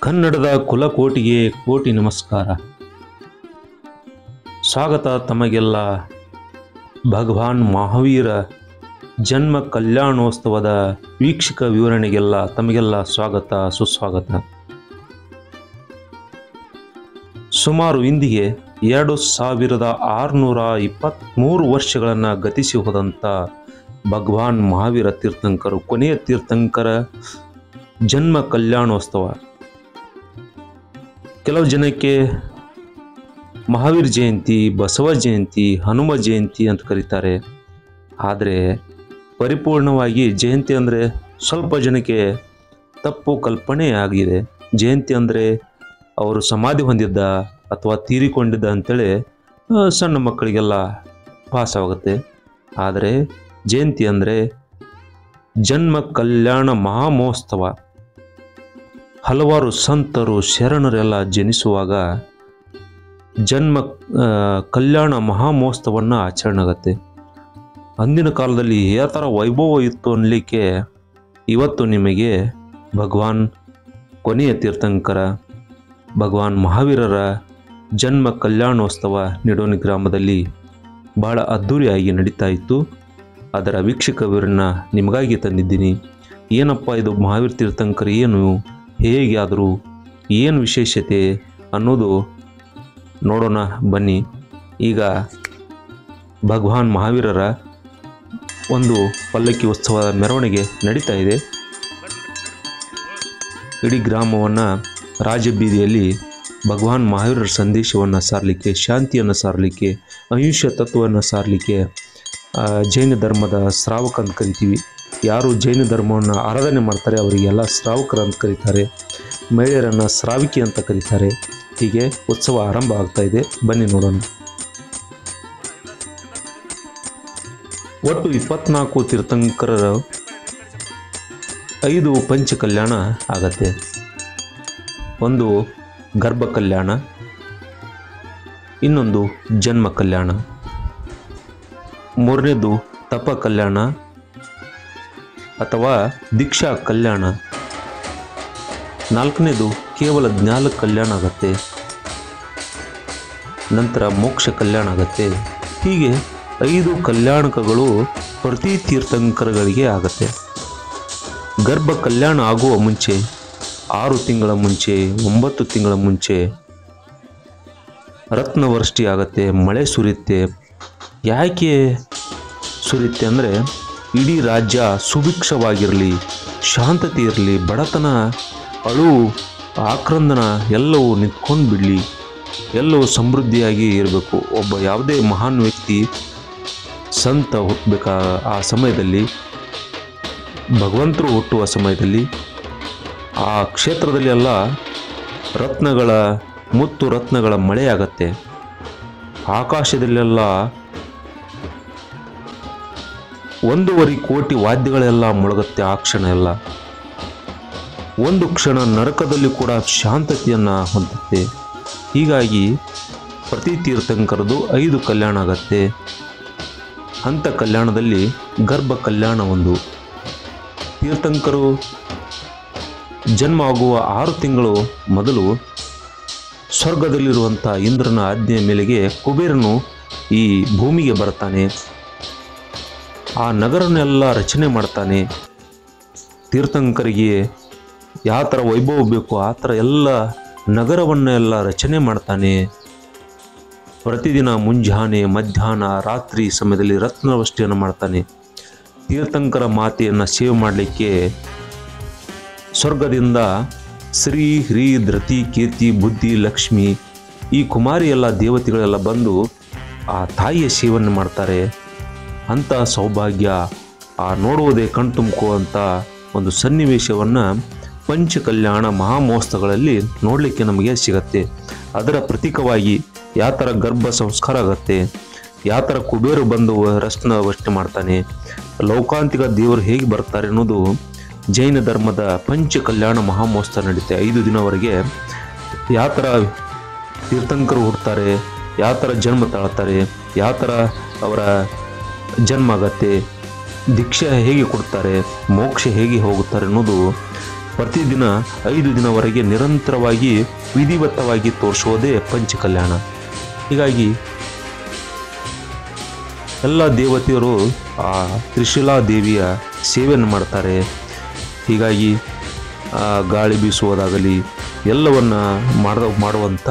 ಕನ್ನಡದ ಕುಲಕೋಟಿಗೆ ಕೋಟಿ ನಮಸ್ಕಾರ. ಸ್ವಾಗತ ತಮಗೆಲ್ಲ ಭಗವಾನ್ ಮಹಾವೀರ ಜನ್ಮ ಕಲ್ಯಾಣೋತ್ಸವದ ವೀಕ್ಷಕ ವಿವರಣೆಗೆಲ್ಲ ತಮಗೆಲ್ಲ ಸ್ವಾಗತ ಸುಸ್ವಾಗತ. ಸುಮಾರು ಇಂದಿಗೆ 2623 ವರ್ಷಗಳನ್ನು ಗತಿಸಿ ಹೋದಂಥ ಭಗವಾನ್ ಮಹಾವೀರ ತೀರ್ಥಂಕರು ಕೊನೆಯ ತೀರ್ಥಂಕರ ಜನ್ಮ ಕಲ್ಯಾಣೋತ್ಸವ. ಕೆಲವು ಜನಕ್ಕೆ ಮಹಾವೀರ ಜಯಂತಿ, ಬಸವ ಜಯಂತಿ, ಹನುಮ ಜಯಂತಿ ಅಂತ ಕರೀತಾರೆ. ಆದರೆ ಪರಿಪೂರ್ಣವಾಗಿ ಜಯಂತಿ ಅಂದರೆ ಸ್ವಲ್ಪ ಜನಕ್ಕೆ ತಪ್ಪು ಕಲ್ಪನೆ ಆಗಿದೆ. ಜಯಂತಿ ಅಂದರೆ ಅವರು ಸಮಾಧಿ ಹೊಂದಿದ್ದ ಅಥವಾ ತೀರಿಕೊಂಡಿದ್ದ ಅಂತೇಳಿ ಸಣ್ಣ ಮಕ್ಕಳಿಗೆಲ್ಲ ಭಾಸವಾಗುತ್ತೆ. ಆದರೆ ಜಯಂತಿ ಅಂದರೆ ಜನ್ಮ ಕಲ್ಯಾಣ ಮಹಾಮಹೋತ್ಸವ. ಹಲವಾರು ಸಂತರು ಶರಣರೆಲ್ಲ ಜನಿಸುವಾಗ ಜನ್ಮ ಕಲ್ಯಾಣ ಮಹಾಮಹೋತ್ಸವವನ್ನು ಆಚರಣೆ ಆಗುತ್ತೆ. ಅಂದಿನ ಕಾಲದಲ್ಲಿ ಯಾವ ಥರ ವೈಭವ ಇತ್ತು ಅನ್ನಲಿಕ್ಕೆ ಇವತ್ತು ನಿಮಗೆ ಭಗವಾನ್ ಕೊನೆಯ ತೀರ್ಥಂಕರ ಭಗವಾನ್ ಮಹಾವೀರರ ಜನ್ಮ ಕಲ್ಯಾಣೋತ್ಸವ ನಿಡೋನಿ ಗ್ರಾಮದಲ್ಲಿ ಬಹಳ ಅದ್ಧೂರಿಯಾಗಿ ನಡೀತಾ ಇತ್ತು. ಅದರ ವೀಕ್ಷಕ ವಿವರಣ ನಿಮಗಾಗಿ ತಂದಿದ್ದೀನಿ. ಏನಪ್ಪ ಇದು ಮಹಾವೀರ ತೀರ್ಥಂಕರ, ಏನು, ಹೇಗೆ ಆದರೂ, ಏನು ವಿಶೇಷತೆ ಅನ್ನೋದು ನೋಡೋಣ ಬನ್ನಿ. ಈಗ ಭಗವಾನ್ ಮಹಾವೀರರ ಒಂದು ಪಲ್ಲಕ್ಕಿ ಉತ್ಸವದ ಮೆರವಣಿಗೆ ನಡೀತಾ ಇದೆ. ಇಡೀ ಗ್ರಾಮವನ್ನು ರಾಜಬೀದಿಯಲ್ಲಿ ಭಗವಾನ್ ಮಹಾವೀರರ ಸಂದೇಶವನ್ನು ಸಾರಲಿಕ್ಕೆ, ಶಾಂತಿಯನ್ನು ಸಾರಲಿಕ್ಕೆ, ಅಹಿಂಸೆ ತತ್ವವನ್ನು ಸಾರಲಿಕ್ಕೆ ಜೈನ ಧರ್ಮದ ಶ್ರಾವಕ ಅಂತ ಕರಿತೀವಿ. ಯಾರು ಜೈನ ಧರ್ಮವನ್ನು ಆರಾಧನೆ ಮಾಡ್ತಾರೆ ಅವರಿಗೆಲ್ಲ ಶ್ರಾವಕರು ಅಂತ ಕರೀತಾರೆ. ಮಹಿಳೆಯರನ್ನು ಶ್ರಾವಿಕಿ ಅಂತ ಕರೀತಾರೆ. ಹೀಗೆ ಉತ್ಸವ ಆರಂಭ ಆಗ್ತಾ ಇದೆ. ಬನ್ನಿ ನೋಡೋಣ. ಒಟ್ಟು 24 ತೀರ್ಥಂಕರರ 5 ಪಂಚ ಕಲ್ಯಾಣ ಆಗತ್ತೆ. ಒಂದು ಗರ್ಭ ಕಲ್ಯಾಣ, ಇನ್ನೊಂದು ಜನ್ಮ ಕಲ್ಯಾಣ, ಮೂರನೇದು ತಪ ಕಲ್ಯಾಣ ಅಥವಾ ದೀಕ್ಷಾ ಕಲ್ಯಾಣ, ನಾಲ್ಕನೇದು ಕೇವಲ ಜ್ಞಾನ ಕಲ್ಯಾಣ ಆಗತ್ತೆ, ನಂತರ ಮೋಕ್ಷ ಕಲ್ಯಾಣ ಆಗತ್ತೆ. ಹೀಗೆ 5 ಕಲ್ಯಾಣಕಗಳು ಪ್ರತಿ ತೀರ್ಥಂಕರಗಳಿಗೆ ಆಗತ್ತೆ. ಗರ್ಭ ಕಲ್ಯಾಣ ಆಗುವ ಮುಂಚೆ 6 ತಿಂಗಳ ಮುಂಚೆ, 9 ತಿಂಗಳ ಮುಂಚೆ ರತ್ನವೃಷ್ಟಿ ಆಗತ್ತೆ, ಮಳೆ ಸುರಿಯುತ್ತೆ. ಯಾಕೆ ಸುರಿಯುತ್ತೆ ಅಂದರೆ ಇಡೀ ರಾಜ್ಯ ಸುಭಿಕ್ಷವಾಗಿರಲಿ, ಶಾಂತತೆ ಇರಲಿ, ಬಡತನ, ಅಳು, ಆಕ್ರಂದನ ಎಲ್ಲವೂ ನಿಂತ್ಕೊಂಡು ಬಿಡಲಿ, ಎಲ್ಲವೂ ಸಮೃದ್ಧಿಯಾಗಿ ಇರಬೇಕು. ಒಬ್ಬ ಯಾವುದೇ ಮಹಾನ್ ವ್ಯಕ್ತಿ ಸಂತ ಹುಟ್ಟಬೇಕಾ ಆ ಸಮಯದಲ್ಲಿ, ಭಗವಂತರು ಹುಟ್ಟುವ ಸಮಯದಲ್ಲಿ ಆ ಕ್ಷೇತ್ರದಲ್ಲಿ ಎಲ್ಲ ರತ್ನಗಳ, ಮುತ್ತು ರತ್ನಗಳ ಮಳೆಯಾಗತ್ತೆ. ಆಕಾಶದಲ್ಲೆಲ್ಲ 1.5 ಕೋಟಿ ವಾದ್ಯಗಳೆಲ್ಲ ಮುಳುಗುತ್ತೆ. ಆ ಕ್ಷಣ ಎಲ್ಲ ಒಂದು ಕ್ಷಣ ನರಕದಲ್ಲಿ ಕೂಡ ಶಾಂತತೆಯನ್ನು ಹೊಂದುತ್ತೆ. ಹೀಗಾಗಿ ಪ್ರತಿ ತೀರ್ಥಂಕರದು 5 ಕಲ್ಯಾಣ ಆಗತ್ತೆ. ಅಂಥ ಕಲ್ಯಾಣದಲ್ಲಿ ಗರ್ಭ ಕಲ್ಯಾಣ ಒಂದು. ತೀರ್ಥಂಕರು ಜನ್ಮ ಆಗುವ 6 ತಿಂಗಳು ಮೊದಲು ಸ್ವರ್ಗದಲ್ಲಿರುವಂಥ ಇಂದ್ರನ ಆಜ್ಞೆಯ ಮೇಲೆಗೆ ಕುಬೇರನು ಈ ಭೂಮಿಗೆ ಬರ್ತಾನೆ. ಆ ನಗರನ್ನೆಲ್ಲ ರಚನೆ ಮಾಡ್ತಾನೆ. ತೀರ್ಥಂಕರಿಗೆ ಯಾವ ಥರ ವೈಭವ ಬೇಕು ಆ ಥರ ಎಲ್ಲ ನಗರವನ್ನೆಲ್ಲ ರಚನೆ ಮಾಡ್ತಾನೆ. ಪ್ರತಿದಿನ ಮುಂಜಾನೆ, ಮಧ್ಯಾಹ್ನ, ರಾತ್ರಿ ಸಮಯದಲ್ಲಿ ರತ್ನವೃಷ್ಟಿಯನ್ನು ಮಾಡ್ತಾನೆ. ತೀರ್ಥಂಕರ ಮಾತೆಯನ್ನು ಸೇವೆ ಮಾಡಲಿಕ್ಕೆ ಸ್ವರ್ಗದಿಂದ ಶ್ರೀ, ಹ್ರೀ, ಧೃತಿ, ಕೀರ್ತಿ, ಬುದ್ಧಿ, ಲಕ್ಷ್ಮಿ ಈ ಕುಮಾರಿ ಎಲ್ಲ ದೇವತೆಗಳೆಲ್ಲ ಬಂದು ಆ ತಾಯಿಯ ಸೇವೆಯನ್ನು ಮಾಡ್ತಾರೆ. ಅಂಥ ಸೌಭಾಗ್ಯ, ಆ ನೋಡುವುದೇ ಕಣ್ತುಂಬುವಂಥ ಒಂದು ಸನ್ನಿವೇಶವನ್ನು ಪಂಚಕಲ್ಯಾಣ ಮಹಾಮಹೋತ್ಸವಗಳಲ್ಲಿ ನೋಡಲಿಕ್ಕೆ ನಮಗೆ ಸಿಗತ್ತೆ. ಅದರ ಪ್ರತೀಕವಾಗಿ ಯಾವ ಥರ ಗರ್ಭ ಸಂಸ್ಕಾರ ಆಗುತ್ತೆ, ಯಾವ ಥರ ಕುಬೇರು ಬಂದು ರತ್ನವೃಷ್ಟಿ ಮಾಡ್ತಾನೆ, ಲೌಕಾಂತಿಕ ದೇವರು ಹೇಗೆ ಬರ್ತಾರೆ ಅನ್ನೋದು ಜೈನ ಧರ್ಮದ ಪಂಚಕಲ್ಯಾಣ ಮಹಾಮಹೋತ್ಸವ ನಡೀತೆ. 5 ದಿನವರೆಗೆ ಯಾವ ಥರ ತೀರ್ಥಂಕರು ಹುಡ್ತಾರೆ, ಯಾವ ಥರ ಜನ್ಮ ತಾಳ್ತಾರೆ, ಯಾವ ಥರ ಅವರ ಜನ್ಮ ಆಗತ್ತೆ, ದೀಕ್ಷೆ ಹೇಗೆ ಕೊಡ್ತಾರೆ, ಮೋಕ್ಷ ಹೇಗೆ ಹೋಗುತ್ತಾರೆ ಅನ್ನೋದು ಪ್ರತಿದಿನ 5 ದಿನವರೆಗೆ ನಿರಂತರವಾಗಿ ವಿಧಿವತ್ತವಾಗಿ ತೋರಿಸುವುದೇ ಪಂಚಕಲ್ಯಾಣ. ಹೀಗಾಗಿ ಎಲ್ಲ ದೇವತೆಯರು ಆ ತ್ರಿಶೂಲಾ ದೇವಿಯ ಸೇವೆಯನ್ನು ಮಾಡ್ತಾರೆ. ಹೀಗಾಗಿ ಗಾಳಿ ಬೀಸುವುದಾಗಲಿ ಎಲ್ಲವನ್ನ ಮಾಡುವಂಥ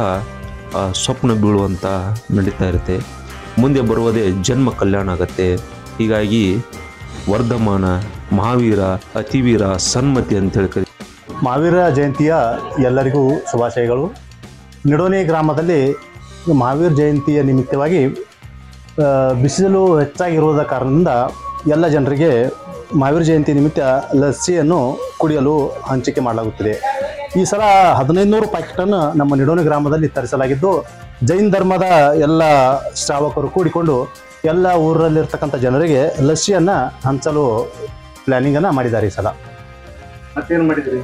ಸ್ವಪ್ನ ಬೀಳುವಂಥ ನಡೀತಾ ಇರುತ್ತೆ. ಮುಂದೆ ಬರುವುದೇ ಜನ್ಮ ಕಲ್ಯಾಣ ಆಗತ್ತೆ. ಹೀಗಾಗಿ ವರ್ಧಮಾನ, ಮಹಾವೀರ, ಅತಿವೀರ, ಸನ್ಮತಿ ಅಂತೇಳಿ ಕರೀತಾರೆ. ಮಹಾವೀರ ಜಯಂತಿಯ ಎಲ್ಲರಿಗೂ ಶುಭಾಶಯಗಳು. ನಿಡೋಣಿ ಗ್ರಾಮದಲ್ಲಿ ಮಹಾವೀರ ಜಯಂತಿಯ ನಿಮಿತ್ತವಾಗಿ ಬಿಸಿಲು ಹೆಚ್ಚಾಗಿರುವುದ ಕಾರಣದಿಂದ ಎಲ್ಲ ಜನರಿಗೆ ಮಹಾವೀರ ಜಯಂತಿ ನಿಮಿತ್ತ ಲಸ್ಸಿಯನ್ನು ಕುಡಿಯಲು ಹಂಚಿಕೆ ಮಾಡಲಾಗುತ್ತಿದೆ. ಈ ಸಲ 1500 ಪ್ಯಾಕೆಟನ್ನು ನಮ್ಮ ನಿಡೋಣಿ ಗ್ರಾಮದಲ್ಲಿ ತರಿಸಲಾಗಿದ್ದು, ಜೈನ ಧರ್ಮದ ಎಲ್ಲ ಶ್ರಾವಕರು ಕೂಡಿಕೊಂಡು ಎಲ್ಲ ಊರಲ್ಲಿರ್ತಕ್ಕಂಥ ಜನರಿಗೆ ಲಸ್ಸಿಯನ್ನು ಹಂಚಲು ಪ್ಲ್ಯಾನಿಂಗನ್ನು ಮಾಡಿದ್ದಾರೆ ಈ ಸಲ. ಮತ್ತೇನು ಮಾಡಿದ್ರಿ?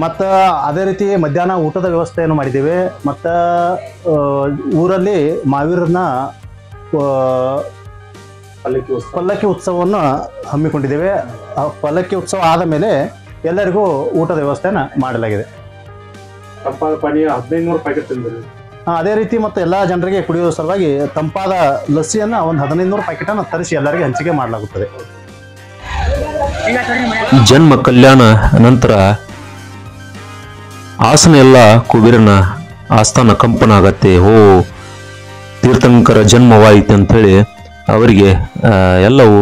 ಮತ್ತು ಅದೇ ರೀತಿ ಮಧ್ಯಾಹ್ನ ಊಟದ ವ್ಯವಸ್ಥೆಯನ್ನು ಮಾಡಿದ್ದೇವೆ. ಮತ್ತು ಊರಲ್ಲಿ ಮಹಾವೀರನ ಪಲ್ಲಕ್ಕಿ ಉತ್ಸವವನ್ನು ಹಮ್ಮಿಕೊಂಡಿದ್ದೇವೆ. ಆ ಪಲ್ಲಕ್ಕಿ ಉತ್ಸವ ಆದ ಮೇಲೆ ಎಲ್ಲರಿಗೂ ಊಟದ ವ್ಯವಸ್ಥೆಯನ್ನು ಮಾಡಲಾಗಿದೆ. ತಂಪಾದ ಪಾನೀಯ 1500 ಪ್ಯಾಕೆಟ್ ತಂದಿರಿ. ಅದೇ ರೀತಿ ಮತ್ತು ಎಲ್ಲ ಜನರಿಗೆ ಕುಡಿಯುವ ಸಲುವಾಗಿ ತಂಪಾದ ಲಸ್ಸಿಯನ್ನು ಒಂದು 1500 ಪ್ಯಾಕೆಟನ್ನು ತರಿಸಿ ಎಲ್ಲರಿಗೆ ಹಂಚಿಕೆ ಮಾಡಲಾಗುತ್ತದೆ. ಜನ್ಮ ಕಲ್ಯಾಣ ನಂತರ ಆಸನ ಎಲ್ಲ ಕುಬೇರನ ಆಸ್ಥಾನ ಕಂಪನ ಆಗತ್ತೆ. ತೀರ್ಥಂಕರ ಜನ್ಮವಾಯಿತು ಅಂಥೇಳಿ ಅವರಿಗೆ ಎಲ್ಲವೂ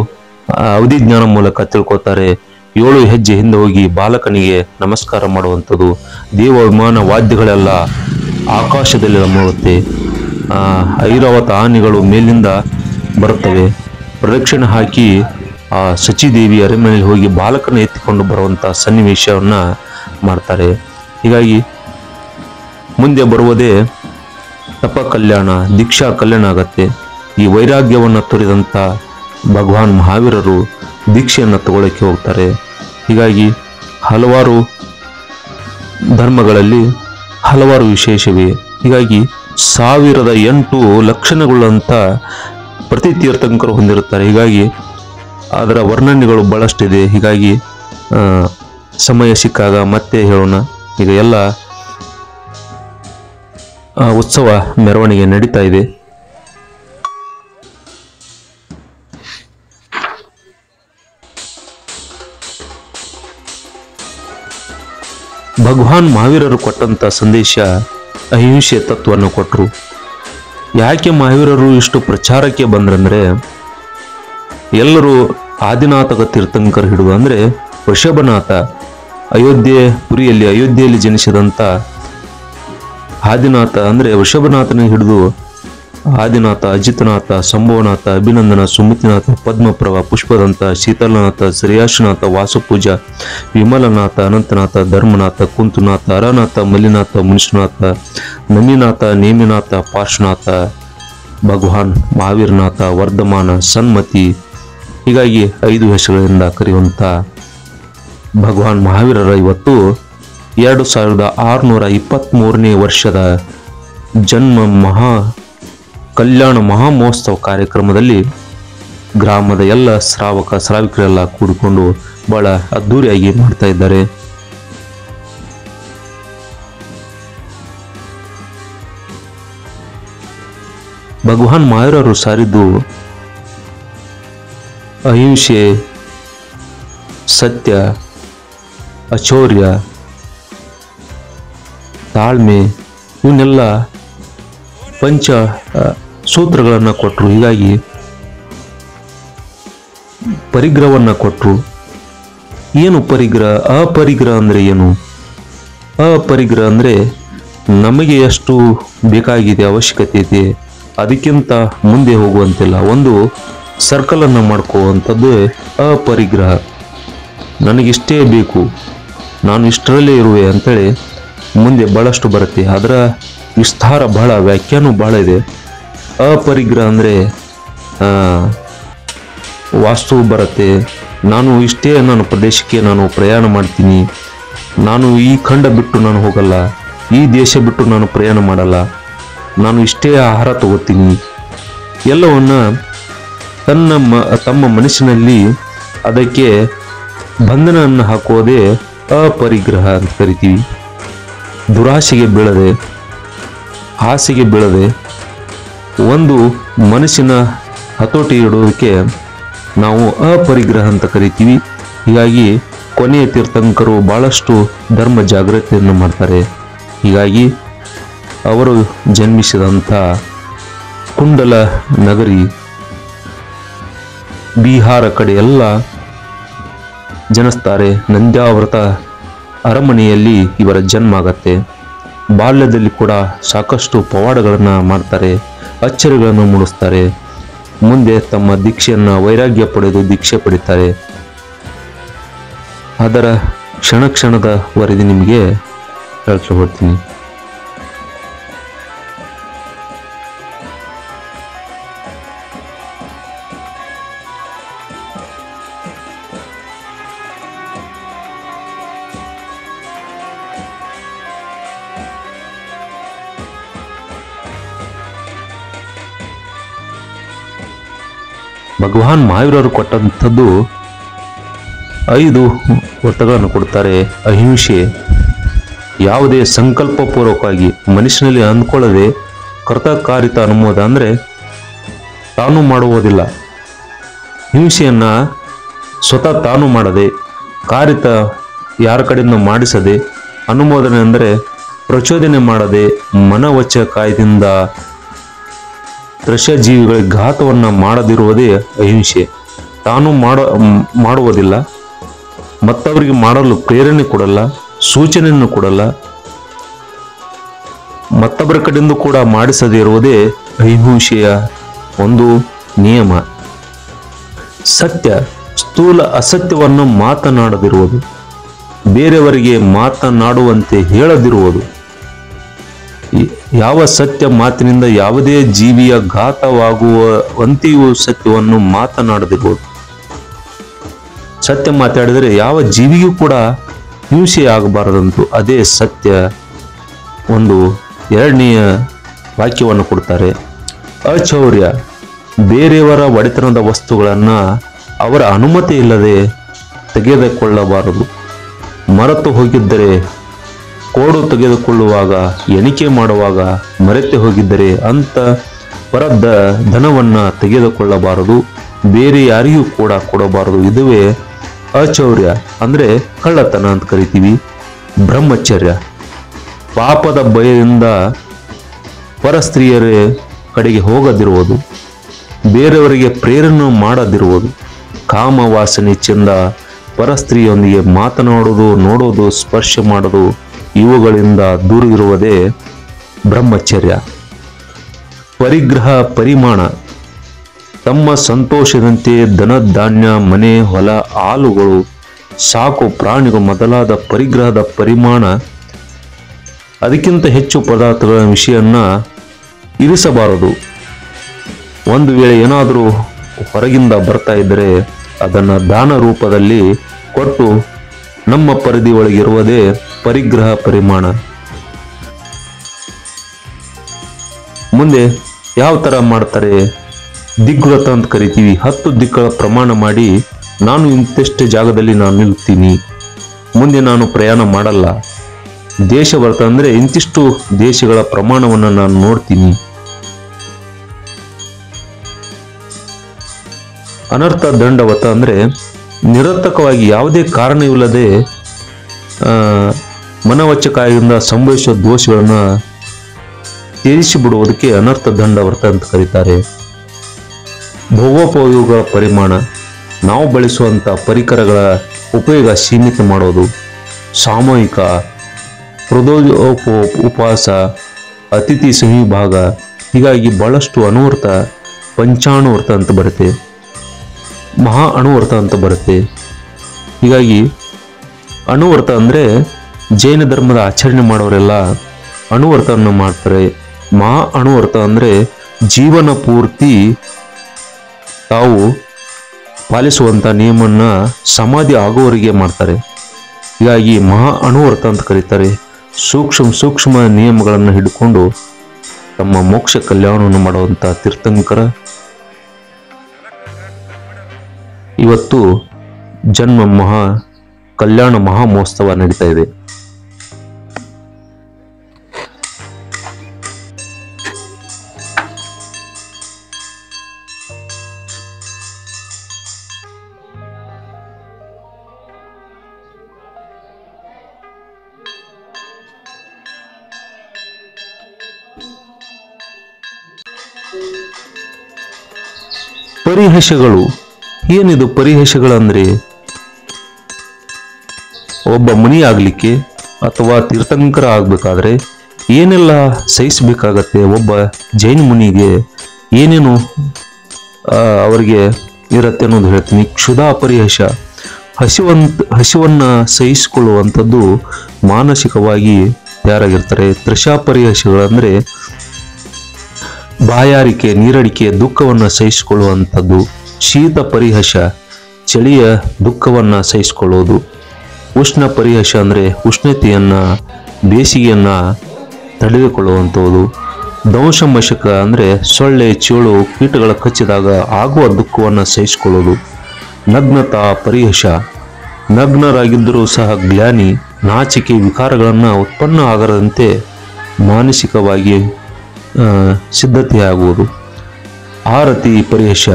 ಅವಧಿ ಜ್ಞಾನ ಮೂಲಕ ತಿಳ್ಕೊತಾರೆ. 7 ಹೆಜ್ಜೆ ಹಿಂದೆ ಹೋಗಿ ಬಾಲಕನಿಗೆ ನಮಸ್ಕಾರ ಮಾಡುವಂಥದ್ದು. ದೇವ ವಿಮಾನ ವಾದ್ಯಗಳೆಲ್ಲ ಆಕಾಶದಲ್ಲಿ ಮೂಡುತ್ತೆ. ಐರಾವತ ಆನೆಗಳು ಮೇಲಿಂದ ಬರುತ್ತವೆ. ಪ್ರದಕ್ಷಿಣೆ ಹಾಕಿ ಆ ಸಚಿದೇವಿ ಅರಮನೆಯಲ್ಲಿ ಹೋಗಿ ಬಾಲಕನ ಎತ್ತಿಕೊಂಡು ಬರುವಂಥ ಸನ್ನಿವೇಶವನ್ನು ಮಾಡ್ತಾರೆ. ಹೀಗಾಗಿ ಮುಂದೆ ಬರುವುದೇ ತಪ ಕಲ್ಯಾಣ, ದೀಕ್ಷಾ ಕಲ್ಯಾಣ ಆಗತ್ತೆ. ಈ ವೈರಾಗ್ಯವನ್ನು ತೋರಿದಂಥ ಭಗವಾನ್ ಮಹಾವೀರರು ದೀಕ್ಷೆಯನ್ನು ತಗೊಳ್ಳೋಕ್ಕೆ ಹೋಗ್ತಾರೆ. ಹೀಗಾಗಿ ಹಲವಾರು ಧರ್ಮಗಳಲ್ಲಿ ಹಲವಾರು ವಿಶೇಷವೇ. ಹೀಗಾಗಿ 1008 ಲಕ್ಷಣಗಳಂತ ಪ್ರತಿ ತೀರ್ಥಂಕರು ಹೊಂದಿರುತ್ತಾರೆ. ಹೀಗಾಗಿ ಅದರ ವರ್ಣನೆಗಳು ಬಹಳಷ್ಟಿದೆ. ಹೀಗಾಗಿ ಸಮಯ ಸಿಕ್ಕಾಗ ಮತ್ತೆ ಹೇಳೋಣ. ಈಗ ಎಲ್ಲ ಉತ್ಸವ ಮೆರವಣಿಗೆ ನಡೀತಾ ಇದೆ. ಭಗವಾನ್ ಮಹಾವೀರರು ಕೊಟ್ಟಂತ ಸಂದೇಶ ಅಹಿಂಸೆ ತತ್ವವನ್ನು ಕೊಟ್ಟರು. ಯಾಕೆ ಮಹಾವೀರರು ಇಷ್ಟು ಪ್ರಚಾರಕ್ಕೆ ಬಂದ್ರಂದ್ರೆ, ಎಲ್ಲರೂ ಆದಿನಾಥಕ ತೀರ್ಥಂಕರ್ ಹಿಡಿದು ಅಂದ್ರೆ ವೃಷಭನಾಥ, ಅಯೋಧ್ಯೆಯಲ್ಲಿ ಜನಿಸಿದಂಥ ಆದಿನಾಥ ಅಂದ್ರೆ ವೃಷಭನಾಥನ ಹಿಡಿದು ಆದಿನಾಥ, ಅಜಿತನಾಥ, ಸಂಭವನಾಥ, ಅಭಿನಂದನ, ಸುಮತಿನಾಥ, ಪದ್ಮಪ್ರಭ, ಪುಷ್ಪದಂತ, ಶೀತಲನಾಥ, ಶ್ರೇಯಾಶನಾಥ, ವಾಸುಪೂಜ, ವಿಮಲನಾಥ, ಅನಂತನಾಥ, ಧರ್ಮನಾಥ, ಕುಂತುನಾಥ, ಅರನಾಥ, ಮಲ್ಲಿನಾಥ, ಮುನಿಷ್ನಾಥ, ನಮಿನಾಥ, ನೇಮಿನಾಥ, ಪಾರ್ಶ್ವನಾಥ, ಭಗವಾನ್ ಮಹಾವೀರನಾಥ, ವರ್ಧಮಾನ, ಸನ್ಮತಿ. ಹೀಗಾಗಿ 5 ಹೆಸರುಗಳಿಂದ ಕರೆಯುವಂಥ ಭಗವಾನ್ ಮಹಾವೀರರ ಇವತ್ತು 2623ನೇ ವರ್ಷದ ಜನ್ಮ ಕಲ್ಯಾಣ ಮಹಾಮಹೋತ್ಸವ ಕಾರ್ಯಕ್ರಮದಲ್ಲಿ ಗ್ರಾಮದ ಎಲ್ಲ ಶ್ರಾವಕರೆಲ್ಲ ಕೂಡಿಕೊಂಡು ಬಹಳ ಅದ್ಧೂರಿಯಾಗಿ ಮಾಡ್ತಾ ಇದ್ದಾರೆ. ಭಗವಾನ್ ಮಹಾವೀರರು ಸಾರಿದ್ದು ಅಹಿಂಸೆ, ಸತ್ಯ, ಅಚೌರ್ಯ, ತಾಳ್ಮೆ, ಇವನ್ನೆಲ್ಲ ಪಂಚ ಸೂತ್ರಗಳನ್ನು ಕೊಟ್ಟರು. ಹೀಗಾಗಿ ಪರಿಗ್ರಹವನ್ನು ಕೊಟ್ಟರು. ಏನು ಪರಿಗ್ರಹ? ಅಪರಿಗ್ರಹ ಅಂದರೆ ಏನು? ಅಪರಿಗ್ರಹ ಅಂದರೆ ನಮಗೆ ಎಷ್ಟು ಬೇಕಾಗಿದೆ, ಅವಶ್ಯಕತೆ ಇದೆ, ಅದಕ್ಕಿಂತ ಮುಂದೆ ಹೋಗುವಂತಿಲ್ಲ. ಒಂದು ಸರ್ಕಲನ್ನು ಮಾಡ್ಕೋವಂಥದ್ದು ಅಪರಿಗ್ರಹ. ನನಗಿಷ್ಟೇ ಬೇಕು, ನಾನು ಇಷ್ಟರಲ್ಲೇ ಇರುವೆ ಅಂತೇಳಿ ಮುಂದೆ ಬಹಳಷ್ಟು ಬರುತ್ತೆ. ಅದರ ವಿಸ್ತಾರ ಬಹಳ, ವ್ಯಾಖ್ಯಾನ ಬಹಳ ಇದೆ. ಅಪರಿಗ್ರಹ ಅಂದರೆ ವಾಸ್ತು ಬರುತ್ತೆ. ನಾನು ಇಷ್ಟೇ ನನ್ನ ಪ್ರದೇಶಕ್ಕೆ ನಾನು ಪ್ರಯಾಣ ಮಾಡ್ತೀನಿ, ನಾನು ಈ ಖಂಡ ಬಿಟ್ಟು ನಾನು ಹೋಗಲ್ಲ, ಈ ದೇಶ ಬಿಟ್ಟು ನಾನು ಪ್ರಯಾಣ ಮಾಡಲ್ಲ, ನಾನು ಇಷ್ಟೇ ಆಹಾರ ತಗೋತೀನಿ, ಎಲ್ಲವನ್ನ ತಮ್ಮ ಮನಸ್ಸಿನಲ್ಲಿ ಅದಕ್ಕೆ ಬಂಧನವನ್ನು ಹಾಕುವುದೇ ಅಪರಿಗ್ರಹ ಅಂತ ಕರಿತೀವಿ. ದುರಾಸೆಗೆ ಬೀಳದೆ, ಆಸೆಗೆ ಬೀಳದೆ ಒಂದು ಮನಸ್ಸಿನ ಹತೋಟಿ ಇಡೋದಕ್ಕೆ ನಾವು ಅಪರಿಗ್ರಹ ಅಂತ ಕರಿತೀವಿ. ಹೀಗಾಗಿ ಕೊನೆಯ ತೀರ್ಥಂಕರು ಬಹಳಷ್ಟು ಧರ್ಮ ಜಾಗೃತಿಯನ್ನು ಮಾಡ್ತಾರೆ. ಹೀಗಾಗಿ ಅವರು ಜನ್ಮಿಸಿದಂಥ ಕುಂಡಲ ನಗರಿ ಬಿಹಾರ ಕಡೆ ಎಲ್ಲ ಜನಿಸ್ತಾರೆ. ನಂದ್ಯಾವೃತ ಅರಮನೆಯಲ್ಲಿ ಇವರ ಜನ್ಮ ಆಗತ್ತೆ. ಬಾಲ್ಯದಲ್ಲಿ ಕೂಡ ಸಾಕಷ್ಟು ಪವಾಡಗಳನ್ನು ಮಾಡ್ತಾರೆ, ಅಚ್ಚರಿಗಳನ್ನು ಮೂಡಿಸ್ತಾರೆ. ಮುಂದೆ ತಮ್ಮ ದೀಕ್ಷೆಯನ್ನು ವೈರಾಗ್ಯ ಪಡೆದು ದೀಕ್ಷೆ ಪಡಿತಾರೆ. ಅದರ ಕ್ಷಣ ಕ್ಷಣದ ವರದಿ ನಿಮಗೆ ಹೇಳ್ಕೊಡ್ತೀನಿ. ಭಗವಾನ್ ಮಹಾವೀರರು ಕೊಟ್ಟಂಥದ್ದು 5 ವ್ರತಗಳನ್ನು ಕೊಡ್ತಾರೆ. ಅಹಿಂಸೆ, ಯಾವುದೇ ಸಂಕಲ್ಪಪೂರ್ವಕವಾಗಿ ಮನುಷ್ಯನಲ್ಲಿ ಅಂದ್ಕೊಳ್ಳದೆ ಕರ್ತಕಾರಿತ ಅನುಮೋದ ಅಂದರೆ ತಾನು ಮಾಡುವುದಿಲ್ಲ. ಹಿಂಸೆಯನ್ನು ಸ್ವತಃ ತಾನು ಮಾಡದೆ, ಕಾರಿತ ಯಾರ ಕಡೆಯಿಂದ ಮಾಡಿಸದೆ, ಅನುಮೋದನೆ ಅಂದರೆ ಪ್ರಚೋದನೆ ಮಾಡದೆ, ಮನವಚ ಕಾಯದಿಂದ ಜೀವಿಗಳಿಗೆ ಘಾತವನ್ನು ಮಾಡದಿರುವುದೇ ಅಹಿಂಸೆ. ತಾನು ಮಾಡುವುದಿಲ್ಲ, ಮತ್ತವರಿಗೆ ಮಾಡಲು ಪ್ರೇರಣೆ ಕೊಡಲ್ಲ, ಸೂಚನೆಯನ್ನು ಕೊಡಲ್ಲ, ಮತ್ತೊಬ್ಬರ ಕಡೆಯಿಂದ ಕೂಡ ಮಾಡಿಸದೇ ಇರುವುದೇ ಅಹಿಂಸೆಯ ಒಂದು ನಿಯಮ. ಸತ್ಯ, ಸ್ಥೂಲ ಅಸತ್ಯವನ್ನು ಮಾತನಾಡದಿರುವುದು, ಬೇರೆಯವರಿಗೆ ಮಾತನಾಡುವಂತೆ ಹೇಳದಿರುವುದು. ಯಾವ ಸತ್ಯ ಮಾತಿನಿಂದ ಯಾವುದೇ ಜೀವಿಯ ಘಾತವಾಗುವಂತೆಯೂ ಸತ್ಯವನ್ನು ಮಾತನಾಡದಿರುವುದು. ಸತ್ಯ ಮಾತಾಡಿದರೆ ಯಾವ ಜೀವಿಗೂ ಕೂಡ ಹಿಂಸೆ ಆಗಬಾರದಂತೂ ಅದೇ ಸತ್ಯ. ಒಂದು 2ನೆಯ ವಾಕ್ಯವನ್ನು ಕೊಡ್ತಾರೆ. ಅಚೌರ್ಯ, ಬೇರೆಯವರ ಒಡೆತನದ ವಸ್ತುಗಳನ್ನು ಅವರ ಅನುಮತಿ ಇಲ್ಲದೆ ತೆಗೆದುಕೊಳ್ಳಬಾರದು. ಮರೆತು ಹೋಗಿದ್ದರೆ, ಕೋಡು ತೆಗೆದುಕೊಳ್ಳುವಾಗ, ಎಣಿಕೆ ಮಾಡುವಾಗ ಮರೆತು ಹೋಗಿದ್ದರೆ ಅಂತ ಪರದ ಧನವನ್ನು ತೆಗೆದುಕೊಳ್ಳಬಾರದು, ಬೇರೆ ಯಾರಿಗೂ ಕೂಡ ಕೊಡಬಾರದು. ಇದುವೇ ಅಚೌರ್ಯ ಅಂದರೆ ಕಳ್ಳತನ ಅಂತ ಕರಿತೀವಿ. ಬ್ರಹ್ಮಚರ್ಯ, ಪಾಪದ ಭಯದಿಂದ ಪರಸ್ತ್ರೀಯರ ಕಡೆಗೆ ಹೋಗದಿರುವುದು, ಬೇರೆಯವರಿಗೆ ಪ್ರೇರಣೆ ಮಾಡದಿರುವುದು, ಕಾಮವಾಸನೆ ಚೆಂದ ಪರಸ್ತ್ರೀಯೊಂದಿಗೆ ಮಾತನಾಡುವುದು, ನೋಡುವುದು, ಸ್ಪರ್ಶ ಮಾಡುವುದು, ಇವುಗಳಿಂದ ದೂರ ಇರುವುದೇ ಬ್ರಹ್ಮಚರ್ಯ. ಪರಿಗ್ರಹ, ಪರಿಮಾಣ, ತಮ್ಮ ಸಂತೋಷದಂತೆ ಧನ ಧಾನ್ಯ, ಮನೆ, ಹೊಲ, ಹಾಲುಗಳು, ಸಾಕು ಪ್ರಾಣಿಗಳು ಮೊದಲಾದ ಪರಿಗ್ರಹದ ಪರಿಮಾಣ, ಅದಕ್ಕಿಂತ ಹೆಚ್ಚು ಪದಾರ್ಥಗಳ ವಿಷಯನ್ನ ಇರಿಸಬಾರದು. ಒಂದು ವೇಳೆ ಏನಾದರೂ ಹೊರಗಿಂದ ಬರ್ತಾ ಇದ್ದರೆ ಅದನ್ನು ದಾನ ರೂಪದಲ್ಲಿ ಕೊಟ್ಟು ನಮ್ಮ ಪರಿಧಿ ಒಳಗಿರುವುದೇ ಪರಿಗ್ರಹ ಪರಿಮಾಣ. ಮುಂದೆ ಯಾವ ಥರ ಮಾಡ್ತಾರೆ? ದಿಗ್ವ್ರತ ಅಂತ ಕರಿತೀವಿ. 10 ದಿಕ್ಕುಗಳ ಪ್ರಮಾಣ ಮಾಡಿ ನಾನು ಇಂತಿಷ್ಟು ಜಾಗದಲ್ಲಿ ನಾನು ನಿಲ್ತೀನಿ, ಮುಂದೆ ನಾನು ಪ್ರಯಾಣ ಮಾಡಲ್ಲ. ದೇಶವ್ರತ ಅಂದರೆ ಇಂತಿಷ್ಟು ದೇಶಗಳ ಪ್ರಮಾಣವನ್ನು ನಾನು ನೋಡ್ತೀನಿ. ಅನರ್ಥ ದಂಡವತ ಅಂದರೆ ನಿರರ್ಥಕವಾಗಿ ಯಾವುದೇ ಕಾರಣವಿಲ್ಲದೆ ಮನವಚ್ಚಕಾಯಿಂದ ಸಂಭವಿಸುವ ದೋಷಗಳನ್ನು ತ್ಯಜಿಸಿ ಬಿಡುವುದಕ್ಕೆ ಅನರ್ಥ ದಂಡವರ್ತ ಅಂತ ಕರೀತಾರೆ. ಭೋಗೋಪಯೋಗಗಳ ಪರಿಮಾಣ, ನಾವು ಬಳಸುವಂಥ ಪರಿಕರಗಳ ಉಪಯೋಗ ಸೀಮಿತ ಮಾಡೋದು. ಸಾಮೂಹಿಕ ಉಪವಾಸ, ಅತಿಥಿ ಸಂವಿಭಾಗ, ಹೀಗಾಗಿ ಬಹಳಷ್ಟು ಅನುವರ್ತ, ಪಂಚಾಣುವರ್ತ ಅಂತ ಬರುತ್ತೆ, ಮಹಾ ಅಣುವರ್ತ ಅಂತ ಬರುತ್ತೆ. ಹೀಗಾಗಿ ಅಣುವರ್ತ ಅಂದರೆ ಜೈನ ಧರ್ಮದ ಆಚರಣೆ ಮಾಡೋರೆಲ್ಲ ಅಣುವರ್ತವನ್ನು ಮಾಡ್ತಾರೆ. ಮಹಾ ಅಣುವರ್ತ ಅಂದರೆ ಜೀವನ ಪೂರ್ತಿ ತಾವು ಪಾಲಿಸುವಂಥ ನಿಯಮವನ್ನು ಸಮಾಧಿ ಆಗುವವರಿಗೆ ಮಾಡ್ತಾರೆ. ಹೀಗಾಗಿ ಮಹಾ ಅಣುವರ್ತ ಅಂತ ಕರೀತಾರೆ. ಸೂಕ್ಷ್ಮ ನಿಯಮಗಳನ್ನು ಹಿಡ್ಕೊಂಡು ತಮ್ಮ ಮೋಕ್ಷ ಕಲ್ಯಾಣವನ್ನು ಮಾಡುವಂಥ ತೀರ್ಥಂಕರ ಇವತ್ತು ಜನ್ಮ ಮಹಾ ಕಲ್ಯಾಣ ಮಹಾಮಹೋತ್ಸವ ನಡೀತಾ ಇದೆ. ಪರಿಹಸಗಳು ಏನಿದು? ಪರಿಹಸಗಳಂದ್ರೆ ಒಬ್ಬ ಮುನಿ ಆಗ್ಲಿಕ್ಕೆ ಅಥವಾ ತೀರ್ಥಂಕರ ಆಗ್ಬೇಕಾದ್ರೆ ಏನೆಲ್ಲ ಸಹಿಸಬೇಕಾಗತ್ತೆ, ಒಬ್ಬ ಜೈನ ಮುನಿಗೆ ಏನೇನು ಅವರಿಗೆ ಇರತ್ತೆ ಅನ್ನೋದು ಹೇಳ್ತೀನಿ. ಕ್ಷುಧಾ ಪರಿಹಸ, ಹಸಿವನ್ನ ಸಹಿಸಿಕೊಳ್ಳುವಂಥದ್ದು ಮಾನಸಿಕವಾಗಿ ತಯಾರಾಗಿರ್ತಾರೆ. ತೃಷಾ ಪರಿಹಸಗಳಂದ್ರೆ ಬಾಯಾರಿಕೆ, ನೀರಡಿಕೆ, ದುಃಖವನ್ನು ಸಹಿಸಿಕೊಳ್ಳುವಂಥದ್ದು. ಶೀತ ಪರಿಹಸ, ಚಳಿಯ ದುಃಖವನ್ನು ಸಹಿಸಿಕೊಳ್ಳುವುದು. ಉಷ್ಣ ಪರಿಹಸ ಅಂದರೆ ಉಷ್ಣತೆಯನ್ನು, ಬೇಸಿಗೆಯನ್ನು ತಡೆದುಕೊಳ್ಳುವಂಥದ್ದು. ದಂಶಮಶಕ ಅಂದರೆ ಸೊಳ್ಳೆ, ಚೇಳು, ಕೀಟಗಳ ಕಚ್ಚಿದಾಗ ಆಗುವ ದುಃಖವನ್ನು ಸಹಿಸಿಕೊಳ್ಳೋದು. ನಗ್ನತಾ ಪರಿಹಸ, ನಗ್ನರಾಗಿದ್ದರೂ ಸಹ ಗ್ಲಾನಿ, ನಾಚಿಕೆ, ವಿಕಾರಗಳನ್ನು ಉತ್ಪನ್ನ ಆಗದಂತೆ ಮಾನಸಿಕವಾಗಿ ಸಿದ್ಧತೆಯಾಗುವುದು. ಆರತಿ ಪರಿಹಸ,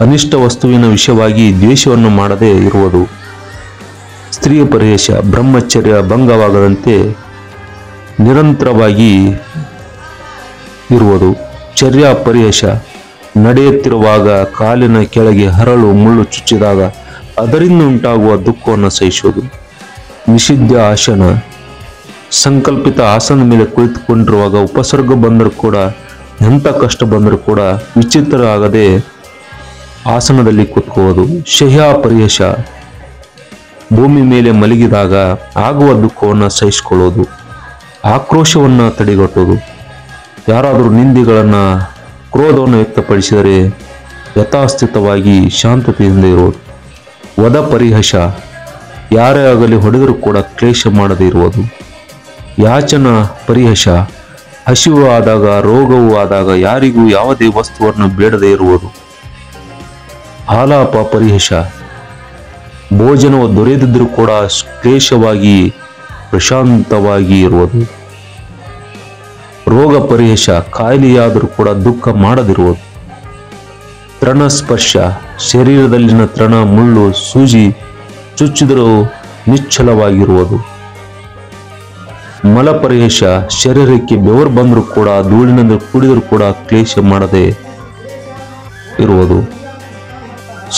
ಅನಿಷ್ಟ ವಸ್ತುವಿನ ವಿಷಯವಾಗಿ ದ್ವೇಷವನ್ನು ಮಾಡದೇ ಇರುವುದು. ಸ್ತ್ರೀಯ ಪರಿಹಸ, ಬ್ರಹ್ಮಚರ್ಯ ಭಂಗವಾಗದಂತೆ ನಿರಂತರವಾಗಿ ಇರುವುದು. ಚರ್ಯಾ ಪರಿಹಸ, ನಡೆಯುತ್ತಿರುವಾಗ ಕಾಲಿನ ಕೆಳಗೆ ಹರಳು ಮುಳ್ಳು ಚುಚ್ಚಿದಾಗ ಅದರಿಂದ ಉಂಟಾಗುವ ದುಃಖವನ್ನು ಸಹಿಸುವುದು. ನಿಷಿದ್ಧ ಆಸನ, ಸಂಕಲ್ಪಿತ ಆಸನದ ಮೇಲೆ ಕುಳಿತುಕೊಂಡಿರುವಾಗ ಉಪಸರ್ಗ ಬಂದರೂ ಕೂಡ, ಎಂಥ ಕಷ್ಟ ಬಂದರೂ ಕೂಡ ವಿಚಿತ್ರ ಆಗದೆ ಆಸನದಲ್ಲಿ ಕೂತ್ಕೋವುದು. ಶಯ್ಯಾ ಪರಿಹಸ, ಭೂಮಿ ಮೇಲೆ ಮಲಗಿದಾಗ ಆಗುವ ದುಃಖವನ್ನು ಸಹಿಸಿಕೊಳ್ಳೋದು. ಆಕ್ರೋಶವನ್ನು ತಡೆಗಟ್ಟುವುದು. ಯಾರಾದರೂ ನಿಂದೆಗಳನ್ನು, ಕ್ರೋಧವನ್ನು ವ್ಯಕ್ತಪಡಿಸಿದರೆ ಯಥಾಸ್ಥಿತವಾಗಿ ಶಾಂತತೆಯಿಂದ ಇರುವುದು. ವದ ಪರಿಹಸ, ಯಾರೇ ಆಗಲಿ ಹೊಡೆದರೂ ಕೂಡ ಕ್ಲೇಶ ಮಾಡದೇ ಇರುವುದು. ಯಾಚನಾ ಪರಿಹಸ, ಹಸಿವು ಆದಾಗ, ರೋಗವು ಆದಾಗ ಯಾರಿಗೂ ಯಾವುದೇ ವಸ್ತುವನ್ನು ಬೇಡದೇ ಇರುವುದು. ಆಲಾಪ ಪರಿಹಸ, ಭೋಜನವು ದೊರೆಯದಿದ್ದರೂ ಕೂಡ ಕ್ಲೇಶವಾಗಿ ಪ್ರಶಾಂತವಾಗಿ ಇರುವುದು. ರೋಗ ಪರಿಹಸ, ಕಾಯಿಲೆಯಾದರೂ ಕೂಡ ದುಃಖ ಮಾಡದಿರುವುದು. ತೃಣ ಸ್ಪರ್ಶ, ಶರೀರದಲ್ಲಿನ ತೃಣ, ಮುಳ್ಳು, ಸೂಜಿ ಚುಚ್ಚಿದರೂ ನಿಶ್ಚಲವಾಗಿರುವುದು. ಮಲ ಪರಿಹಸ, ಶರೀರಕ್ಕೆ ಬೆವರು ಬಂದರೂ ಕೂಡ, ಧೂಳಿನಿಂದ ಕುಡಿದರೂ ಕೂಡ ಕ್ಲೇಶ ಮಾಡದೆ ಇರುವುದು.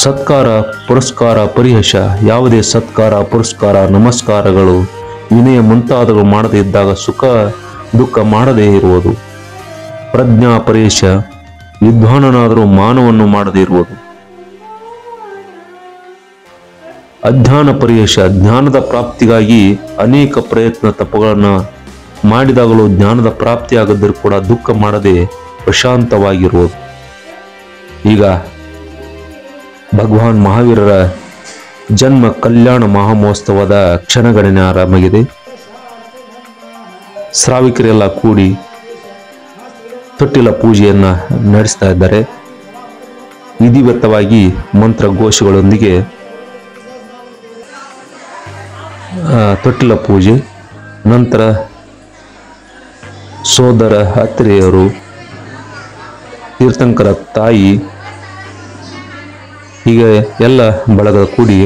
ಸತ್ಕಾರ ಪುರಸ್ಕಾರ ಪರಿಹಸ, ಯಾವುದೇ ಸತ್ಕಾರ, ಪುರಸ್ಕಾರ, ನಮಸ್ಕಾರಗಳು, ವಿನಯ ಮುಂತಾದವು ಮಾಡದೇ ಇದ್ದಾಗ ಸುಖ ದುಃಖ ಮಾಡದೇ ಇರುವುದು. ಪ್ರಜ್ಞಾ ಪರಿಹಸ, ವಿದ್ವಾನನಾದರೂ ಮಾನವನ್ನು ಮಾಡದೇ ಇರುವುದು. ಅಜ್ಞಾನ ಪರಿಹಸ, ಜ್ಞಾನದ ಪ್ರಾಪ್ತಿಗಾಗಿ ಅನೇಕ ಪ್ರಯತ್ನ ತಪಗಳನ್ನು ಮಾಡಿದಾಗಲೂ ಜ್ಞಾನದ ಪ್ರಾಪ್ತಿಯಾಗದರೂ ಕೂಡ ದುಃಖ ಮಾಡದೆ ಪ್ರಶಾಂತವಾಗಿರುವುದು. ಈಗ ಭಗವಾನ್ ಮಹಾವೀರರ ಜನ್ಮ ಕಲ್ಯಾಣ ಮಹಾಮಹೋತ್ಸವದ ಕ್ಷಣಗಣನೆ ಆರಂಭವಾಗಿದೆ. ಶ್ರಾವಿಕರೆಲ್ಲ ಕೂಡಿ ತೊಟ್ಟಿಲ ಪೂಜೆಯನ್ನ ನಡೆಸ್ತಾ ಇದ್ದಾರೆ. ವಿಧಿವತ್ತವಾಗಿ ಮಂತ್ರಘೋಷಗಳೊಂದಿಗೆ ತೊಟ್ಟಿಲ ಪೂಜೆ ನಂತರ ಸೋದರ ಅತ್ತಿಗೆಯರು, ತೀರ್ಥಂಕರ ತಾಯಿ, ಹೀಗೆ ಎಲ್ಲ ಬಳಗ ಕೂಡಿ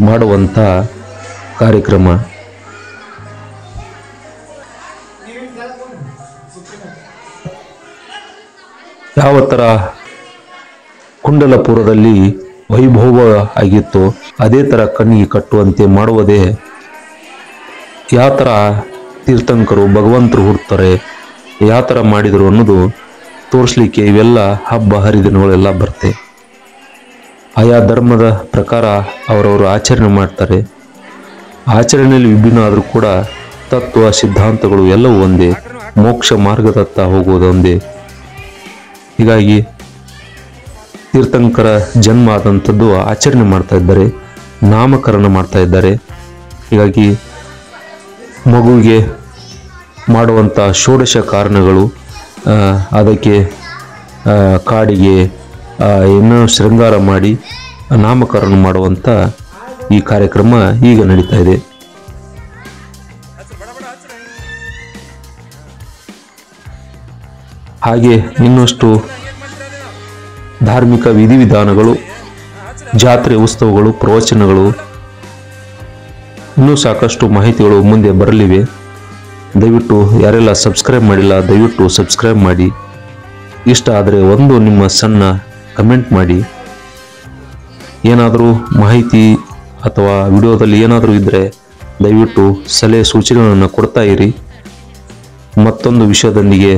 ಮಾಡುವಂಥ ಕಾರ್ಯಕ್ರಮ. ಯಾವ ಥರ ಕುಂಡಲಪುರದಲ್ಲಿ ವೈಭವ ಆಗಿತ್ತು ಅದೇ ಥರ ಕಣ್ಣಿಗೆ ಕಟ್ಟುವಂತೆ ಮಾಡುವುದೇ. ಯಾವ ಥರ ತೀರ್ಥಂಕರು ಭಗವಂತರು ಹುಡ್ತಾರೆ, ಯಾವ ಥರ ಮಾಡಿದರು ಅನ್ನೋದು ತೋರಿಸ್ಲಿಕ್ಕೆ ಇವೆಲ್ಲ ಹಬ್ಬ ಹರಿದಿನಗಳೆಲ್ಲ ಬರುತ್ತೆ. ಆಯಾ ಧರ್ಮದ ಪ್ರಕಾರ ಅವರವರು ಆಚರಣೆ ಮಾಡ್ತಾರೆ. ಆಚರಣೆಯಲ್ಲಿ ವಿಭಿನ್ನ ಆದರೂ ಕೂಡ ತತ್ವ ಸಿದ್ಧಾಂತಗಳು ಎಲ್ಲವೂ ಒಂದೇ, ಮೋಕ್ಷ ಮಾರ್ಗದತ್ತ ಹೋಗುವುದು ಒಂದೇ. ಹೀಗಾಗಿ ತೀರ್ಥಂಕರ ಜನ್ಮ ಆದಂಥದ್ದು ಆಚರಣೆ ಮಾಡ್ತಾ ಇದ್ದಾರೆ, ನಾಮಕರಣ ಮಾಡ್ತಾ ಇದ್ದಾರೆ. ಹೀಗಾಗಿ ಮಗುವಿಗೆ ಮಾಡುವಂಥ ಷೋಡಶ ಕಾರಣಗಳು, ಅದಕ್ಕೆ ಕಾಡಿಗೆ ಇನ್ನೂ ಶೃಂಗಾರ ಮಾಡಿ ನಾಮಕರಣ ಮಾಡುವಂಥ ಈ ಕಾರ್ಯಕ್ರಮ ಈಗ ನಡೀತಾ ಇದೆ. ಹಾಗೆ ಇನ್ನಷ್ಟು ಧಾರ್ಮಿಕ ವಿಧಿವಿಧಾನಗಳು, ಜಾತ್ರೆ ಉತ್ಸವಗಳು, ಪ್ರವಚನಗಳು, ಇನ್ನೂ ಸಾಕಷ್ಟು ಮಾಹಿತಿಗಳು ಮುಂದೆ ಬರಲಿವೆ. ದಯವಿಟ್ಟು ಯಾರೆಲ್ಲ ಸಬ್ಸ್ಕ್ರೈಬ್ ಮಾಡಿಲ್ಲ ದಯವಿಟ್ಟು ಸಬ್ಸ್ಕ್ರೈಬ್ ಮಾಡಿ. ಇಷ್ಟ ಆದರೆ ಒಂದು ನಿಮ್ಮ ಸಣ್ಣ ಕಮೆಂಟ್ ಮಾಡಿ. ಏನಾದರೂ ಮಾಹಿತಿ ಅಥವಾ ವಿಡಿಯೋದಲ್ಲಿ ಏನಾದರೂ ಇದ್ದರೆ ದಯವಿಟ್ಟು ಸಲಹೆ ಸೂಚನೆಗಳನ್ನು ಕೊಡ್ತಾ ಇರಿ. ಮತ್ತೊಂದು ವಿಷಯದೊಂದಿಗೆ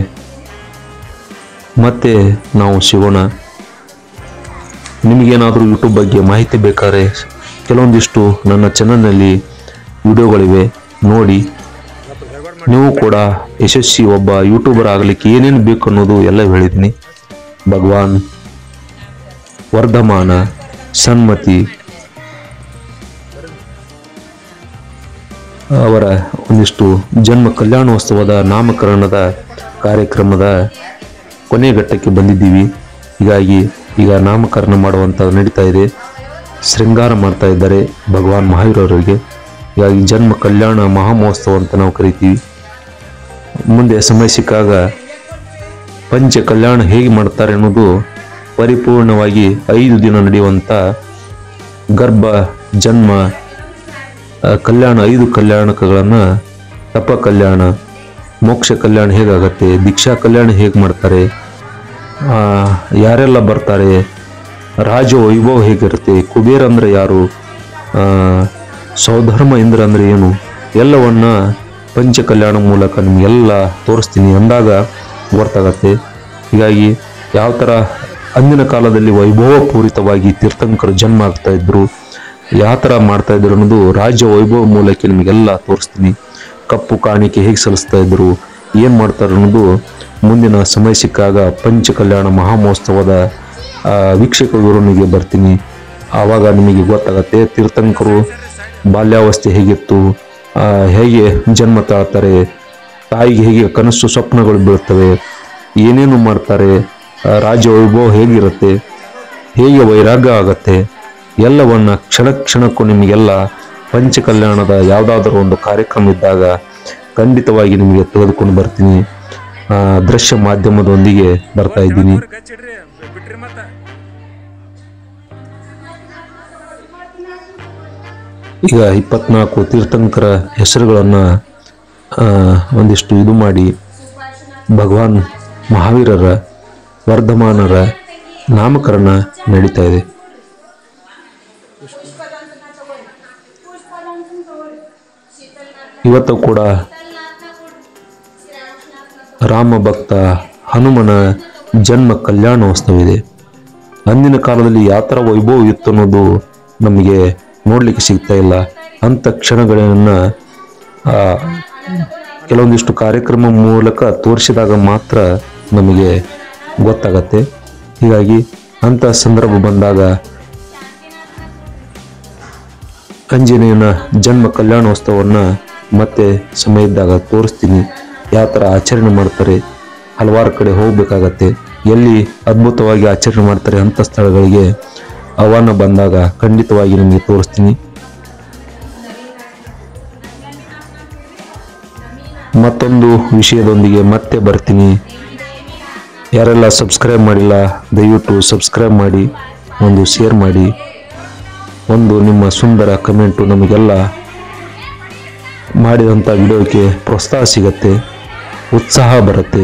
ಮತ್ತೆ ನಾವು ಸಿಗೋಣ. ನಿಮಗೇನಾದರೂ ಯೂಟ್ಯೂಬ್ ಬಗ್ಗೆ ಮಾಹಿತಿ ಬೇಕಾದ್ರೆ ಕೆಲವೊಂದಿಷ್ಟು ನನ್ನ ಚಾನಲ್ನಲ್ಲಿ ವಿಡಿಯೋಗಳಿವೆ, ನೋಡಿ. ನೀವು ಕೂಡ ಯಶಸ್ವಿ ಒಬ್ಬ ಯೂಟ್ಯೂಬರ್ ಆಗಲಿಕ್ಕೆ ಏನೇನು ಬೇಕು ಅನ್ನೋದು ಎಲ್ಲ ಹೇಳಿದ್ದೀನಿ. ಭಗವಾನ್, ವರ್ಧಮಾನ, ಸನ್ಮತಿ ಅವರ ಒಂದಿಷ್ಟು ಜನ್ಮ ಕಲ್ಯಾಣೋತ್ಸವದ ನಾಮಕರಣದ ಕಾರ್ಯಕ್ರಮದ ಕೊನೆಯ ಘಟ್ಟಕ್ಕೆ ಬಂದಿದ್ದೀವಿ. ಹೀಗಾಗಿ ಈಗ ನಾಮಕರಣ ಮಾಡುವಂಥದ್ದು ನಡೀತಾ ಇದೆ. ಶೃಂಗಾರ ಮಾಡ್ತಾ ಇದ್ದಾರೆ ಭಗವಾನ್ ಮಹಾವೀರವರಿಗೆ. ಹೀಗಾಗಿ ಜನ್ಮ ಕಲ್ಯಾಣ ಮಹಾಮಹೋತ್ಸವ ಅಂತ ನಾವು ಕರಿತೀವಿ. ಮುಂದೆ ಸಮಯ ಸಿಕ್ಕಾಗ ಪಂಚ ಕಲ್ಯಾಣ ಹೇಗೆ ಮಾಡ್ತಾರೆ ಅನ್ನೋದು ಪರಿಪೂರ್ಣವಾಗಿ 5 ದಿನ ನಡೆಯುವಂಥ ಗರ್ಭ ಜನ್ಮ ಕಲ್ಯಾಣ 5 ಕಲ್ಯಾಣಕಗಳನ್ನು, ತಪ ಕಲ್ಯಾಣ, ಮೋಕ್ಷ ಕಲ್ಯಾಣ ಹೇಗಾಗತ್ತೆ, ದೀಕ್ಷಾ ಕಲ್ಯಾಣ ಹೇಗೆ ಮಾಡ್ತಾರೆ, ಯಾರೆಲ್ಲ ಬರ್ತಾರೆ, ರಾಜ ವೈಭವ ಹೇಗಿರುತ್ತೆ, ಕುಬೇರ ಅಂದರೆ ಯಾರು, ಸೌಧರ್ಮ ಇಂದ್ರ ಅಂದರೆ ಏನು, ಎಲ್ಲವನ್ನ ಪಂಚ ಕಲ್ಯಾಣ ಮೂಲಕ ನಿಮಗೆಲ್ಲ ತೋರಿಸ್ತೀನಿ ಅಂದಾಗ ಗೊತ್ತಾಗತ್ತೆ. ಹೀಗಾಗಿ ಯಾವ ಥರ ಅಂದಿನ ಕಾಲದಲ್ಲಿ ವೈಭವಪೂರಿತವಾಗಿ ತೀರ್ಥಂಕರು ಜನ್ಮ ಆಗ್ತಾ ಇದ್ರು, ಯಾವ ಥರ ಮಾಡ್ತಾ ಇದ್ರು ಅನ್ನೋದು ರಾಜ್ಯ ವೈಭವ ಮೂಲಕ ನಿಮಗೆಲ್ಲ ತೋರಿಸ್ತೀನಿ. ಕಪ್ಪು ಕಾಣಿಕೆ ಹೇಗೆ ಸಲ್ಲಿಸ್ತಾ ಇದ್ರು, ಏನು ಮಾಡ್ತಾರೆ ಅನ್ನೋದು ಮುಂದಿನ ಸಮಯ ಸಿಕ್ಕಾಗ ಪಂಚ ಕಲ್ಯಾಣ ಮಹಾಮಹೋತ್ಸವದ ವೀಕ್ಷಕ ವಿವರಣೆಗೆ ಬರ್ತೀನಿ. ಆವಾಗ ನಿಮಗೆ ಗೊತ್ತಾಗತ್ತೆ ತೀರ್ಥಂಕರು ಬಾಲ್ಯಾವಸ್ಥೆ ಹೇಗಿತ್ತು, ಹೇಗೆ ಜನ್ಮ ತಾಳ್ತಾರೆ, ತಾಯಿಗೆ ಹೇಗೆ ಕನಸು ಸ್ವಪ್ನಗಳು ಬೀಳ್ತವೆ, ಏನೇನು ಮಾಡ್ತಾರೆ, ರಾಜ್ಯ ವೈಭವ ಹೇಗಿರುತ್ತೆ, ಹೇಗೆ ವೈರಾಗ್ಯ ಆಗತ್ತೆ, ಎಲ್ಲವನ್ನ ಕ್ಷಣ ಕ್ಷಣಕ್ಕೂ ನಿಮಗೆಲ್ಲ ಪಂಚ ಕಲ್ಯಾಣದ ಯಾವುದಾದ್ರೂ ಒಂದು ಕಾರ್ಯಕ್ರಮ ಇದ್ದಾಗ ಖಂಡಿತವಾಗಿ ನಿಮಗೆ ತೆಗೆದುಕೊಂಡು ಬರ್ತೀನಿ. ದೃಶ್ಯ ಮಾಧ್ಯಮದೊಂದಿಗೆ ಬರ್ತಾ ಇದ್ದೀನಿ. ಈಗ 24 ತೀರ್ಥಂಕರ ಹೆಸರುಗಳನ್ನು ಒಂದಿಷ್ಟು ಇದು ಮಾಡಿ ಭಗವಾನ್ ಮಹಾವೀರರ, ವರ್ಧಮಾನರ ನಾಮಕರಣ ನಡೀತಾ ಇದೆ. ಇವತ್ತು ಕೂಡ ರಾಮ ಭಕ್ತ ಹನುಮನ ಜನ್ಮ ಕಲ್ಯಾಣೋತ್ಸವವಿದೆ. ಅಂದಿನ ಕಾಲದಲ್ಲಿ ಯಾವ ಥರ ವೈಭವ ಇತ್ತು ಅನ್ನೋದು ನಮಗೆ ನೋಡಲಿಕ್ಕೆ ಸಿಗ್ತಾ ಇಲ್ಲ. ಅಂಥ ಕ್ಷಣಗಳನ್ನು ಕೆಲವೊಂದಿಷ್ಟು ಕಾರ್ಯಕ್ರಮ ಮೂಲಕ ತೋರಿಸಿದಾಗ ಮಾತ್ರ ನಮಗೆ ಗೊತ್ತಾಗತ್ತೆ. ಹೀಗಾಗಿ ಅಂಥ ಸಂದರ್ಭ ಬಂದಾಗ ಆಂಜನೇಯನ ಜನ್ಮ ಕಲ್ಯಾಣೋತ್ಸವವನ್ನು ಮತ್ತೆ ಸಮಯ ಇದ್ದಾಗ ತೋರಿಸ್ತೀನಿ. ಯಾವ ಥರ ಆಚರಣೆ ಮಾಡ್ತಾರೆ, ಹಲವಾರು ಕಡೆ ಹೋಗಬೇಕಾಗತ್ತೆ. ಎಲ್ಲಿ ಅದ್ಭುತವಾಗಿ ಆಚರಣೆ ಮಾಡ್ತಾರೆ ಅಂಥ ಸ್ಥಳಗಳಿಗೆ ಆಹ್ವಾನ ಬಂದಾಗ ಖಂಡಿತವಾಗಿ ನಿಮಗೆ ತೋರಿಸ್ತೀನಿ. ಮತ್ತೊಂದು ವಿಷಯದೊಂದಿಗೆ ಮತ್ತೆ ಬರ್ತೀನಿ. ಯಾರೆಲ್ಲ ಸಬ್ಸ್ಕ್ರೈಬ್ ಮಾಡಿಲ್ಲ ದಯವಿಟ್ಟು ಸಬ್ಸ್ಕ್ರೈಬ್ ಮಾಡಿ, ಒಂದು ಶೇರ್ ಮಾಡಿ, ಒಂದು ನಿಮ್ಮ ಸುಂದರ ಕಮೆಂಟು ನಮಗೆಲ್ಲ ಮಾಡಿದಂಥ ವಿಡಿಯೋಕ್ಕೆ ಪ್ರೋತ್ಸಾಹ ಸಿಗತ್ತೆ, ಉತ್ಸಾಹ ಬರುತ್ತೆ.